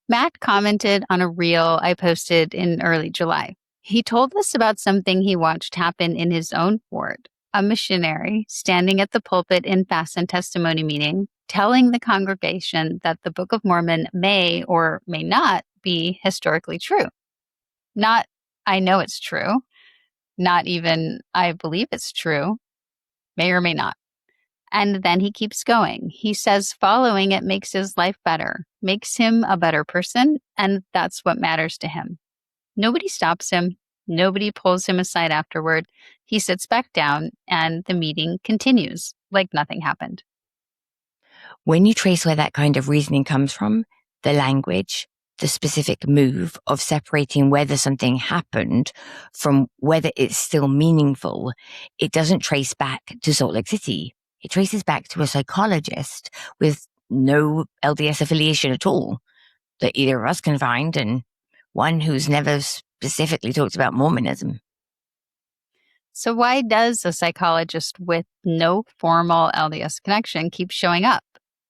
Matt commented on a reel I posted in early July. He told us about something he watched happen in his own ward. A missionary standing at the pulpit in fast and testimony meeting, telling the congregation that the Book of Mormon may or may not be historically true. Not, I know it's true. Not even, I believe it's true. May or may not. And then he keeps going. He says following it makes his life better, makes him a better person, and that's what matters to him. Nobody stops him. Nobody pulls him aside afterward. He sits back down, and the meeting continues like nothing happened. When you trace where that kind of reasoning comes from, the language, the specific move of separating whether something happened from whether it's still meaningful, it doesn't trace back to Salt Lake City. It traces back to a psychologist with no LDS affiliation at all that either of us can find, and one who's never specifically talked about Mormonism. So why does a psychologist with no formal LDS connection keep showing up,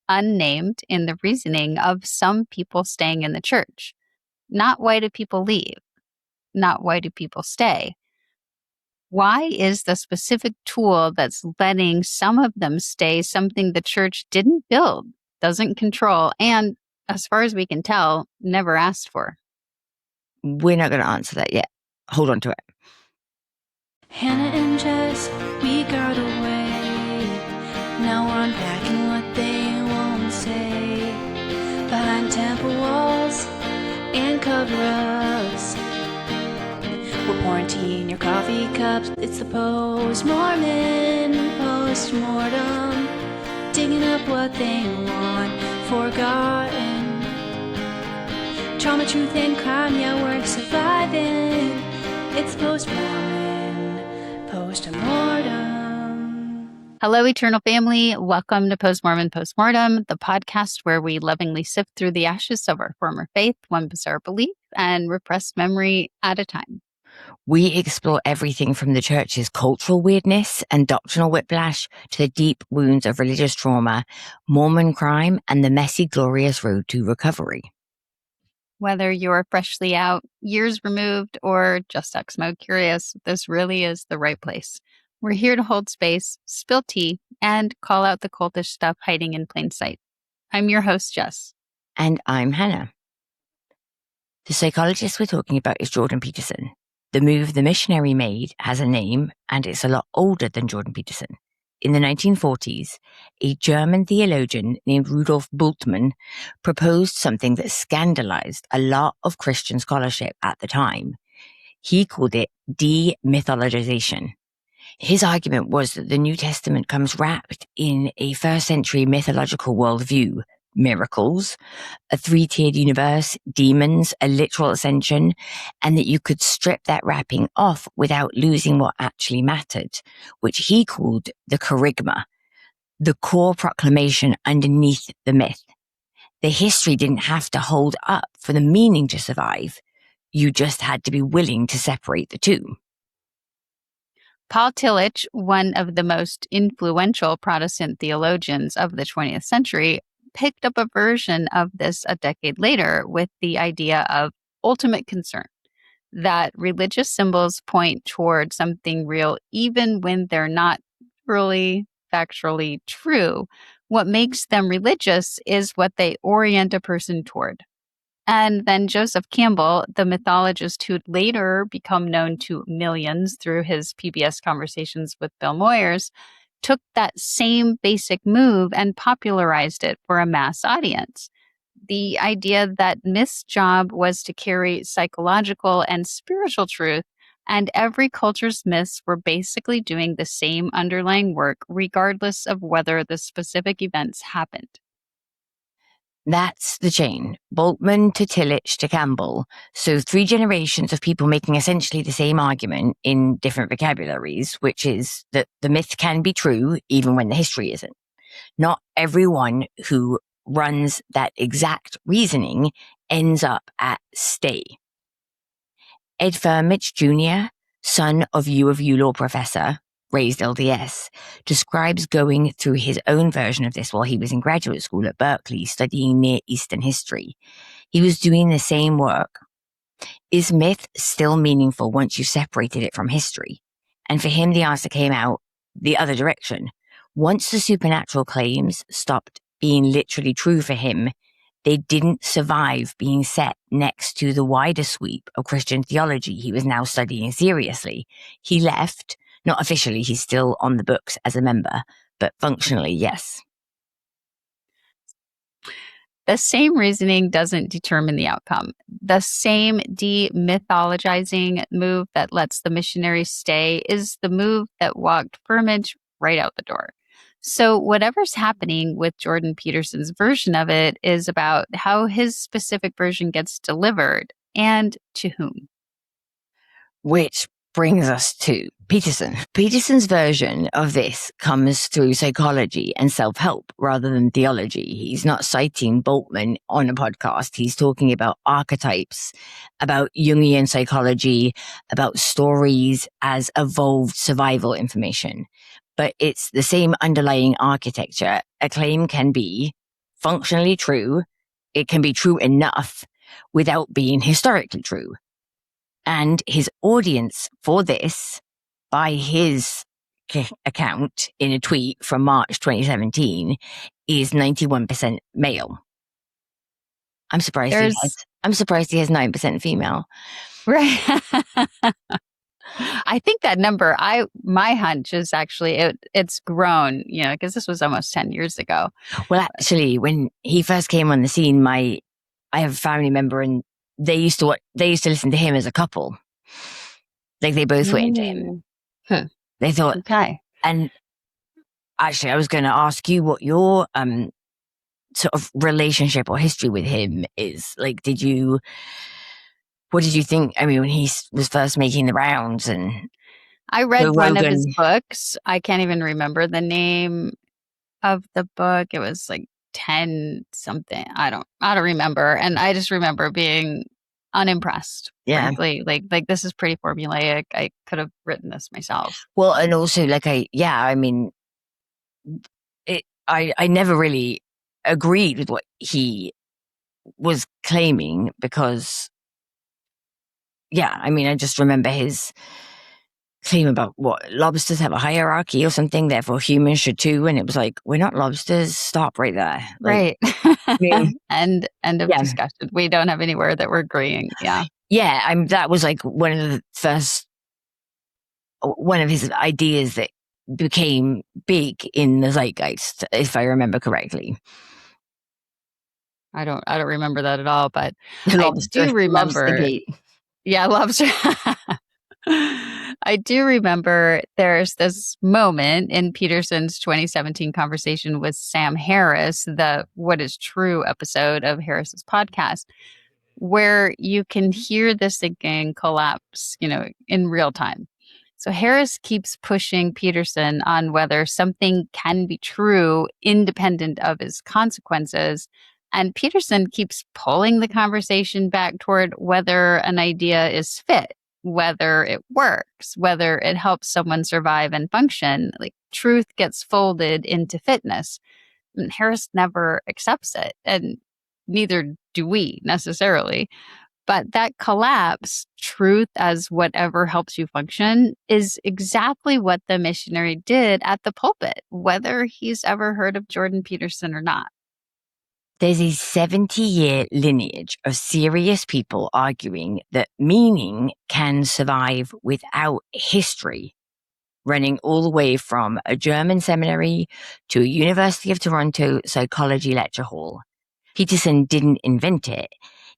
unnamed, in the reasoning of some people staying in the church? Not why do people leave? Not why do people stay? Why is the specific tool that's letting some of them stay something the church didn't build, doesn't control, and, as far as we can tell, never asked for? We're not going to answer that yet. Hold on to it. Hannah and Jess, we got away. Now we're unpacking what they won't say. Behind temple walls and cover-ups, we're pouring tea in your coffee cups. It's the post-Mormon, post-mortem, digging up what they want forgotten. Trauma, truth, and crime, yeah, we're surviving. It's post-Mormon, post-mortem. Hello, Eternal Family. Welcome to Post-Mormon Postmortem, the podcast where we lovingly sift through the ashes of our former faith, one bizarre belief, and repressed memory at a time. We explore everything from the church's cultural weirdness and doctrinal whiplash to the deep wounds of religious trauma, Mormon crime, and the messy, glorious road to recovery. Whether you're freshly out, years removed, or just ex-mode curious, this really is the right place. We're here to hold space, spill tea, and call out the cultish stuff hiding in plain sight. I'm your host, Jess. And I'm Hannah. The psychologist we're talking about is Jordan Peterson. The move the missionary made has a name, and it's a lot older than Jordan Peterson. In the 1940s, a German theologian named Rudolf Bultmann proposed something that scandalized a lot of Christian scholarship at the time. He called it demythologization. His argument was that the New Testament comes wrapped in a first century mythological worldview: miracles, a three-tiered universe, demons, a literal ascension, and that you could strip that wrapping off without losing what actually mattered, which he called the kerygma, the core proclamation underneath the myth. The history didn't have to hold up for the meaning to survive. You just had to be willing to separate the two. Paul Tillich, one of the most influential Protestant theologians of the 20th century, picked up a version of this a decade later with the idea of ultimate concern, that religious symbols point toward something real even when they're not really factually true. What makes them religious is what they orient a person toward. And then Joseph Campbell, the mythologist who'd later become known to millions through his PBS conversations with Bill Moyers, took that same basic move and popularized it for a mass audience. The idea that myth's job was to carry psychological and spiritual truth, and every culture's myths were basically doing the same underlying work regardless of whether the specific events happened. That's the chain. Bultmann to Tillich to Campbell. So 3 generations of people making essentially the same argument in different vocabularies, which is that the myth can be true even when the history isn't. Not everyone who runs that exact reasoning ends up at stay. Ed Firmich Jr., son of U law professor, raised LDS, describes going through his own version of this while he was in graduate school at Berkeley studying Near Eastern history. He was doing the same work. Is myth still meaningful once you separated it from history? And for him, the answer came out the other direction. Once the supernatural claims stopped being literally true for him, they didn't survive being set next to the wider sweep of Christian theology he was now studying seriously. He left, not officially, he's still on the books as a member, but functionally, yes. The same reasoning doesn't determine the outcome. The same demythologizing move that lets the missionary stay is the move that walked Firmage right out the door. So whatever's happening with Jordan Peterson's version of it is about how his specific version gets delivered and to whom. Which brings us to Peterson. Peterson's version of this comes through psychology and self-help rather than theology. He's not citing Bultmann on a podcast. He's talking about archetypes, about Jungian psychology, about stories as evolved survival information. But it's the same underlying architecture. A claim can be functionally true. It can be true enough without being historically true. And his audience for this, by his account in a tweet from March 2017, is 91% male. I'm surprised he has 9% female. Right. I think that number, my hunch is actually it's grown, because this was almost 10 years ago. Well, actually, when he first came on the scene, I have a family member, and they used to listen to him as a couple. Like they both were into him. They thought, okay. And actually, I was going to ask you what your sort of relationship or history with him is. Like, what did you think? I mean, when he was first making the rounds, and I read one of his books. I can't even remember the name of the book. It was like 10 something. I don't remember. And I just remember being unimpressed. Yeah. Frankly, like this is pretty formulaic. I could have written this myself. Well, and also I never really agreed with what he was claiming because, I just remember his claim about what lobsters have a hierarchy or something, therefore humans should too. And it was like, we're not lobsters. Stop right there. Right. End of discussion. We don't have anywhere that we're agreeing. Yeah. Yeah. That was like one of his ideas that became big in the zeitgeist, if I remember correctly. I don't remember that at all, but I do remember. Yeah, lobster. I do remember there's this moment in Peterson's 2017 conversation with Sam Harris, the What is True episode of Harris's podcast, where you can hear this thinking collapse, in real time. So Harris keeps pushing Peterson on whether something can be true independent of its consequences. And Peterson keeps pulling the conversation back toward whether an idea is fit, whether it works, whether it helps someone survive and function. Like truth gets folded into fitness. And Harris never accepts it, and neither do we necessarily. But that collapse, truth as whatever helps you function, is exactly what the missionary did at the pulpit, whether he's ever heard of Jordan Peterson or not. There's a 70-year lineage of serious people arguing that meaning can survive without history, running all the way from a German seminary to a University of Toronto psychology lecture hall. Peterson didn't invent it.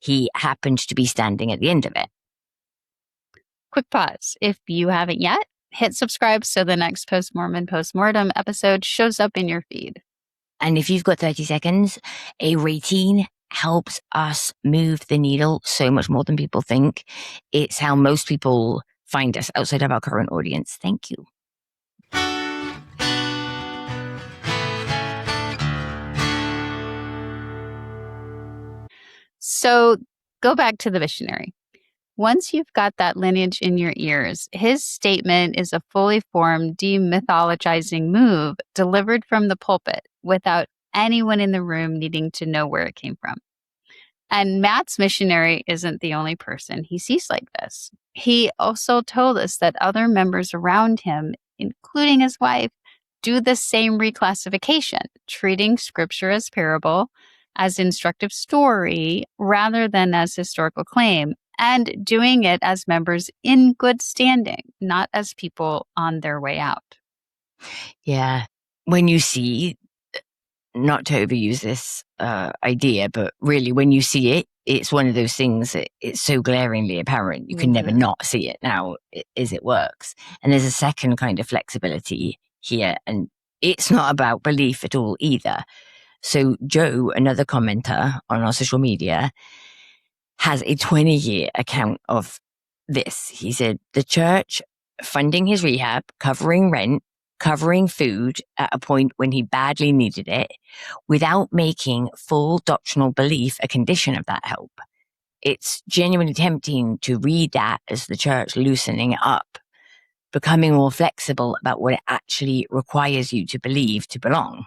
He happened to be standing at the end of it. Quick pause. If you haven't yet, hit subscribe so the next Post-Mormon Postmortem episode shows up in your feed. And if you've got 30 seconds, a rating helps us move the needle so much more than people think. It's how most people find us outside of our current audience. Thank you. So go back to the missionary. Once you've got that lineage in your ears, his statement is a fully formed demythologizing move delivered from the pulpit without anyone in the room needing to know where it came from. And Matt's missionary isn't the only person he sees like this. He also told us that other members around him, including his wife, do the same reclassification, treating scripture as parable, as instructive story, rather than as historical claim, and doing it as members in good standing, not as people on their way out. Yeah. When you see, not to overuse this idea, but really when you see it, it's one of those things that it's so glaringly apparent. You can never not see it now as it works. And there's a second kind of flexibility here, and it's not about belief at all either. So Joe, another commenter on our social media, has a 20-year account of this. He said, the church funding his rehab, covering rent, covering food at a point when he badly needed it, without making full doctrinal belief a condition of that help. It's genuinely tempting to read that as the church loosening it up, becoming more flexible about what it actually requires you to believe to belong.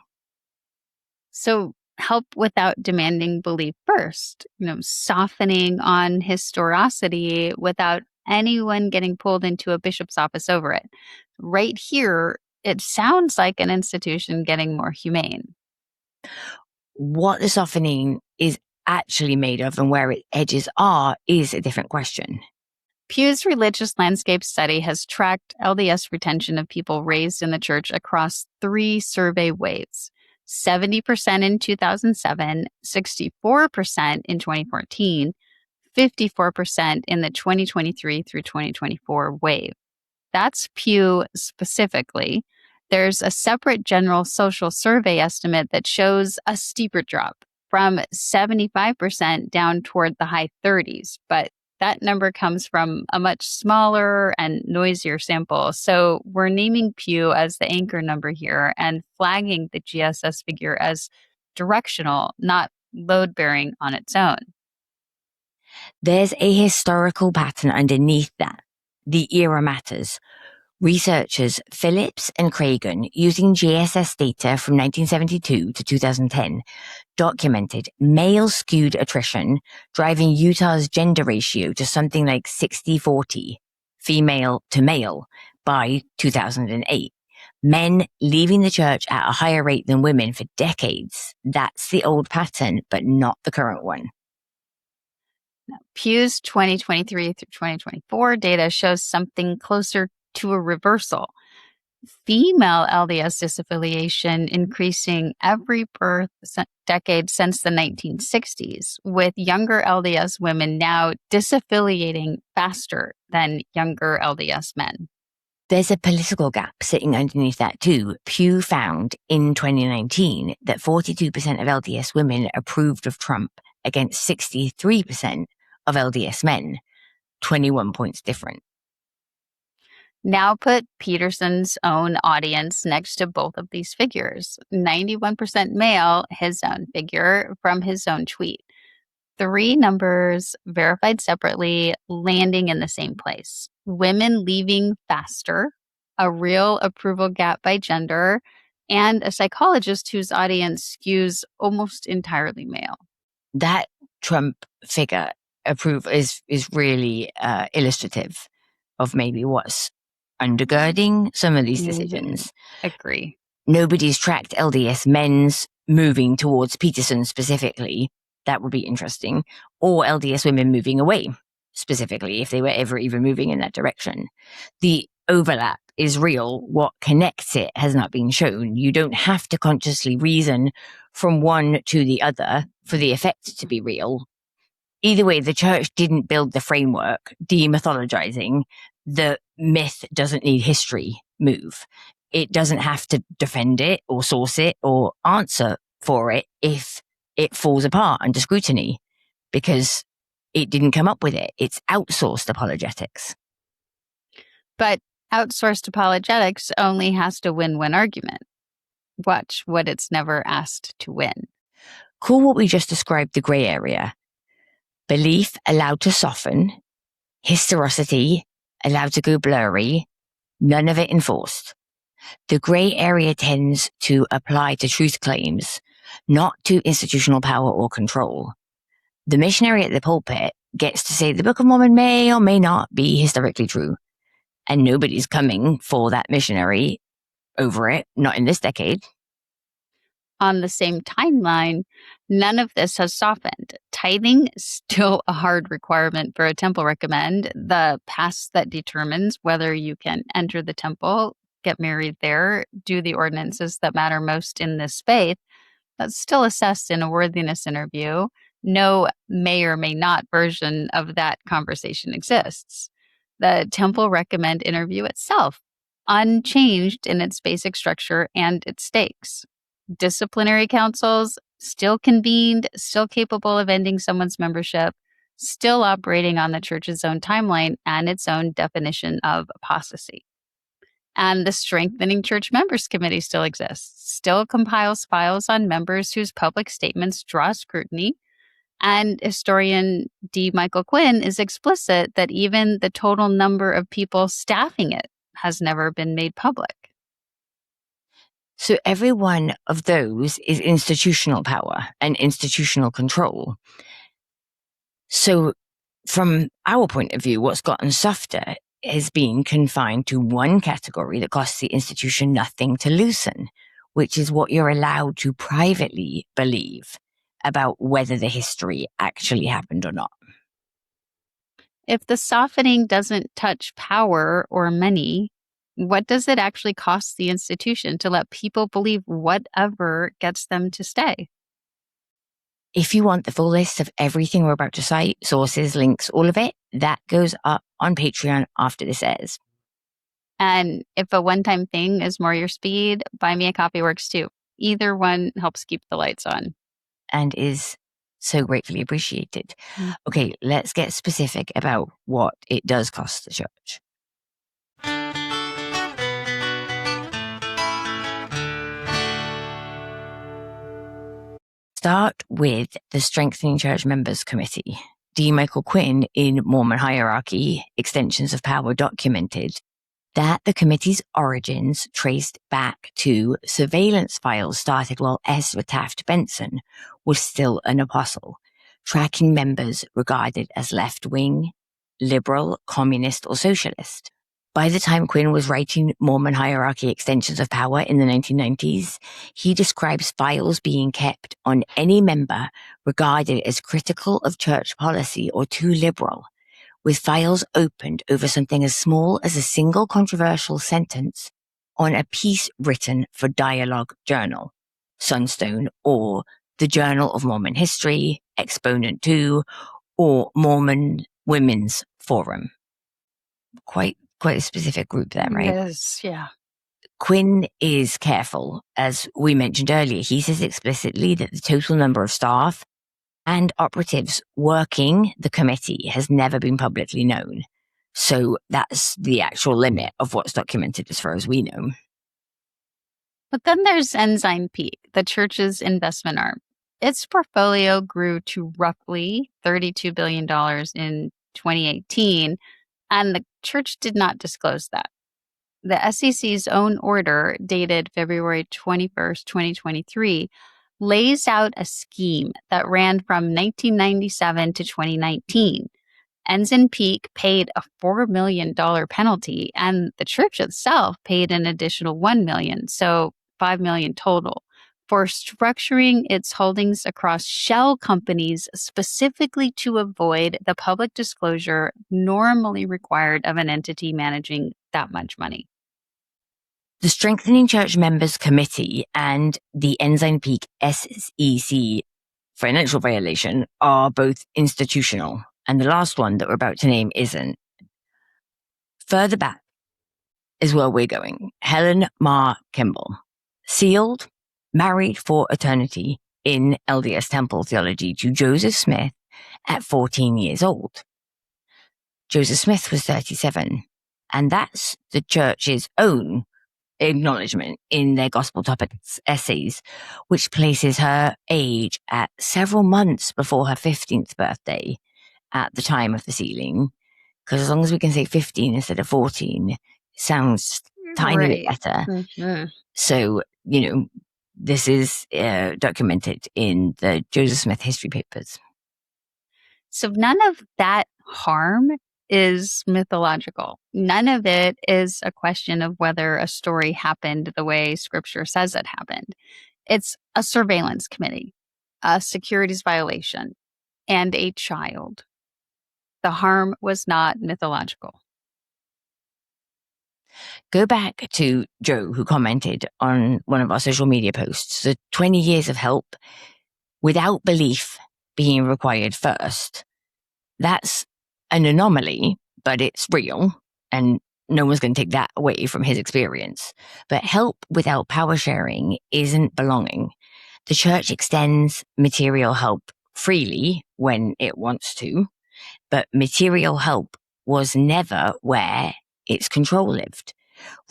So help without demanding belief first, softening on historicity without anyone getting pulled into a bishop's office over it. Right here, it sounds like an institution getting more humane. What the softening is actually made of and where its edges are is a different question. Pew's religious landscape study has tracked LDS retention of people raised in the church across 3 survey waves. 70% in 2007, 64% in 2014, 54% in the 2023 through 2024 wave. That's Pew specifically. There's a separate general social survey estimate that shows a steeper drop from 75% down toward the high 30s, but that number comes from a much smaller and noisier sample. So we're naming Pew as the anchor number here and flagging the GSS figure as directional, not load-bearing on its own. There's a historical pattern underneath that. The era matters. Researchers Phillips and Cragen, using GSS data from 1972 to 2010, documented male-skewed attrition, driving Utah's gender ratio to something like 60-40, female to male, by 2008. Men leaving the church at a higher rate than women for decades. That's the old pattern, but not the current one. Pew's 2023 through 2024 data shows something closer to a reversal. Female LDS disaffiliation increasing every birth decade since the 1960s, with younger LDS women now disaffiliating faster than younger LDS men. There's a political gap sitting underneath that too. Pew found in 2019 that 42% of LDS women approved of Trump against 63% of LDS men, 21 points different. Now put Peterson's own audience next to both of these figures. 91% male, his own figure, from his own tweet. 3 numbers verified separately, landing in the same place. Women leaving faster, a real approval gap by gender, and a psychologist whose audience skews almost entirely male. That Trump figure is really illustrative of maybe what's undergirding some of these decisions. Agree. Nobody's tracked LDS men's moving towards Peterson specifically. That would be interesting. Or LDS women moving away specifically, if they were ever even moving in that direction. The overlap is real. What connects it has not been shown. You don't have to consciously reason from one to the other for the effect to be real. Either way, the church didn't build the framework, demythologizing. The myth doesn't need history move. It doesn't have to defend it or source it or answer for it if it falls apart under scrutiny, because it didn't come up with it. It's outsourced apologetics. But outsourced apologetics only has to win one argument. Watch what it's never asked to win. Call what we just described the gray area. Belief allowed to soften, historicity allowed to go blurry, none of it enforced. The gray area tends to apply to truth claims, not to institutional power or control. the missionary at the pulpit gets to say the Book of Mormon may or may not be historically true. And nobody's coming for that missionary over it, not in this decade. On the same timeline, none of this has softened. Tithing is still a hard requirement for a temple recommend. The pass that determines whether you can enter the temple, get married there, do the ordinances that matter most in this faith, that's still assessed in a worthiness interview. No may or may not version of that conversation exists. The temple recommend interview itself, unchanged in its basic structure and its stakes. Disciplinary councils still convened, still capable of ending someone's membership, still operating on the church's own timeline and its own definition of apostasy. And the Strengthening Church Members Committee still exists, still compiles files on members whose public statements draw scrutiny. And historian D. Michael Quinn is explicit that even the total number of people staffing it has never been made public. So every one of those is institutional power and institutional control. So from our point of view, what's gotten softer has been confined to one category that costs the institution nothing to loosen, which is what you're allowed to privately believe about whether the history actually happened or not. If the softening doesn't touch power or money, what does it actually cost the institution to let people believe whatever gets them to stay? If you want the full list of everything we're about to cite, sources, links, all of it, that goes up on Patreon after this airs. And if a one-time thing is more your speed, Buy Me a Coffee works too. Either one helps keep the lights on. And is so gratefully appreciated. Okay, let's get specific about what it does cost the church. Start with the Strengthening Church Members Committee. D. Michael Quinn in Mormon Hierarchy, Extensions of Power documented that the committee's origins traced back to surveillance files started while Ezra Taft Benson was still an apostle, tracking members regarded as left-wing, liberal, communist, or socialist. By the time Quinn was writing Mormon Hierarchy Extensions of Power in the 1990s, he describes files being kept on any member regarded as critical of church policy or too liberal, with files opened over something as small as a single controversial sentence on a piece written for Dialogue Journal, Sunstone, or the Journal of Mormon History, Exponent 2, or Mormon Women's Forum. Quite a specific group there, right? Yes, yeah. Quinn is careful. As we mentioned earlier, he says explicitly that the total number of staff and operatives working the committee has never been publicly known. So that's the actual limit of what's documented as far as we know. But then there's Ensign Peak, the church's investment arm. Its portfolio grew to roughly $32 billion in 2018, and the church did not disclose that. The SEC's own order, dated February 21st, 2023, lays out a scheme that ran from 1997 to 2019. Ensign Peak paid a $4 million penalty, and the church itself paid an additional $1 million, so $5 million total, for structuring its holdings across shell companies specifically to avoid the public disclosure normally required of an entity managing that much money. The Strengthening Church Members Committee and the Ensign Peak SEC financial violation are both institutional, and the last one that we're about to name isn't. Further back is where we're going. Helen Ma Kimball, sealed, married for eternity in LDS Temple theology to Joseph Smith at 14 years old. Joseph Smith was 37, and that's the church's own acknowledgement in their Gospel Topics essays, which places her age at several months before her 15th birthday at the time of the sealing. Because as long as we can say 15 instead of 14, it sounds tiny bit better. Mm-hmm. So, this is documented in the Joseph Smith history papers. So none of that harm is mythological. None of it is a question of whether a story happened the way scripture says it happened. It's a surveillance committee, a securities violation, and a child. The harm was not mythological. Go back to Joe, who commented on one of our social media posts, the 20 years of help without belief being required first. That's an anomaly, but it's real, and no one's going to take that away from his experience. But help without power sharing isn't belonging. The church extends material help freely when it wants to, but material help was never where its control lived.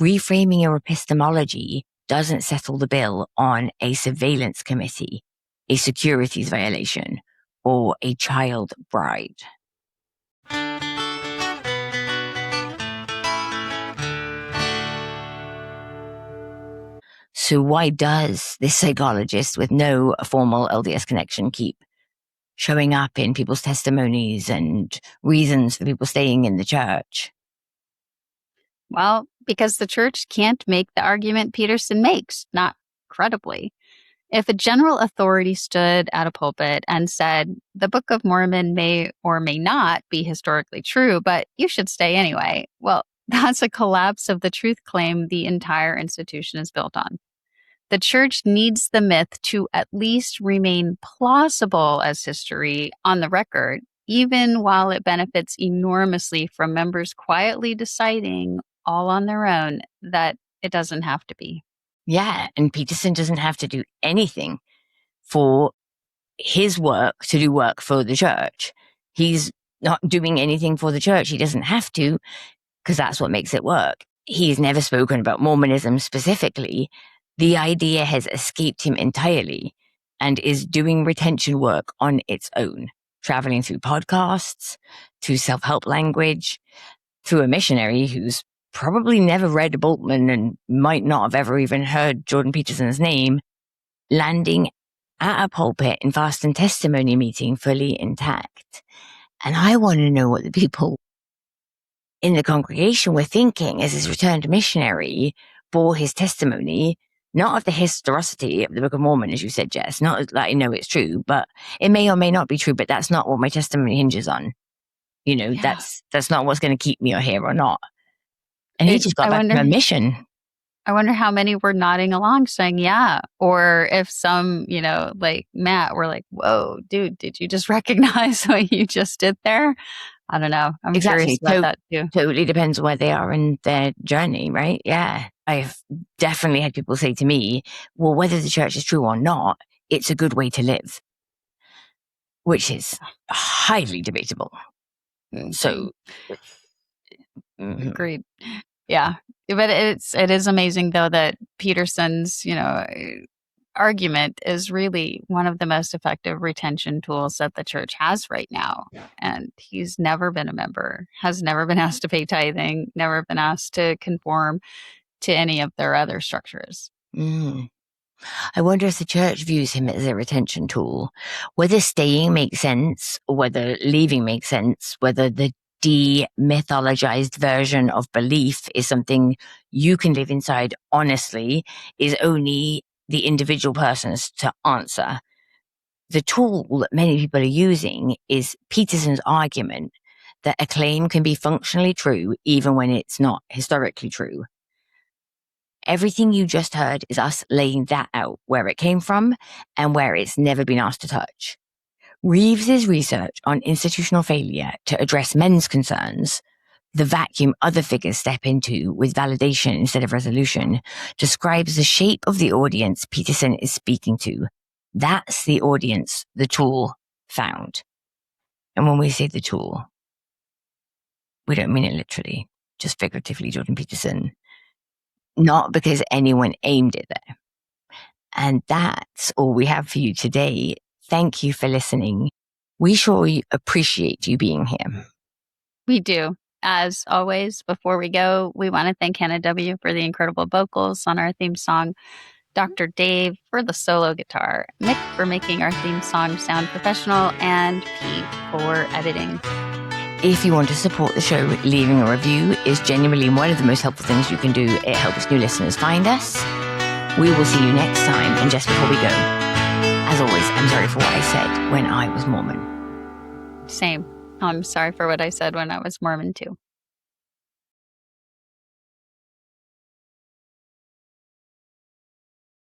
Reframing your epistemology doesn't settle the bill on a surveillance committee, a securities violation, or a child bride. So why does this psychologist with no formal LDS connection keep showing up in people's testimonies and reasons for people staying in the church? Well, because the church can't make the argument Peterson makes, not credibly. If a general authority stood at a pulpit and said, the Book of Mormon may or may not be historically true, but you should stay anyway, well, that's a collapse of the truth claim the entire institution is built on. The church needs the myth to at least remain plausible as history on the record, even while it benefits enormously from members quietly deciding all on their own that it doesn't have to be. Yeah, and Peterson doesn't have to do anything for his work to do work for the church. He's not doing anything for the church. He doesn't have to, because that's what makes it work. He's never spoken about Mormonism specifically. The idea has escaped him entirely and is doing retention work on its own, traveling through podcasts, through self-help language, through a missionary who's probably never read Bultmann and might not have ever even heard Jordan Peterson's name, landing at a pulpit in fast and testimony meeting fully intact. And I want to know what the people in the congregation were thinking as his returned missionary bore his testimony, not of the historicity of the Book of Mormon, as you said, Jess, not that I know it's true, but it may or may not be true, but that's not what my testimony hinges on. You know, Yeah. that's not what's going to keep me here or not. And he just got back from a mission. I wonder how many were nodding along saying, yeah. Or if some, like Matt were like, whoa, dude, did you just recognize what you just did there? I don't know. I'm curious about that too. Totally depends where they are in their journey, right? Yeah. I've definitely had people say to me, well, whether the church is true or not, it's a good way to live, which is highly debatable. So, agreed. Yeah. But it is amazing though that Peterson's, argument is really one of the most effective retention tools that the church has right now. And he's never been a member, has never been asked to pay tithing, never been asked to conform to any of their other structures. I wonder if the church views him as a retention tool, whether staying makes sense or whether leaving makes sense, whether the demythologized version of belief is something you can live inside honestly is only the individual persons to answer. The tool that many people are using is Peterson's argument that a claim can be functionally true even when it's not historically true. Everything you just heard is us laying that out, where it came from and where it's never been asked to touch. Reeves's research on institutional failure to address men's concerns, the vacuum other figures step into with validation instead of resolution, describes the shape of the audience Peterson is speaking to. That's the audience the tool found. And when we say the tool, we don't mean it literally, just figuratively, Jordan Peterson. Not because anyone aimed it there. And that's all we have for you today. Thank you for listening. We sure appreciate you being here. We do. As always, before we go, we want to thank Hannah W. for the incredible vocals on our theme song. Dr. Dave for the solo guitar, Mick for making our theme song sound professional, and Pete for editing. If you want to support the show, leaving a review is genuinely one of the most helpful things you can do. It helps new listeners find us. We will see you next time, and just before we go, as always, I'm sorry for what I said when I was Mormon. Same. I'm sorry for what I said when I was Mormon too.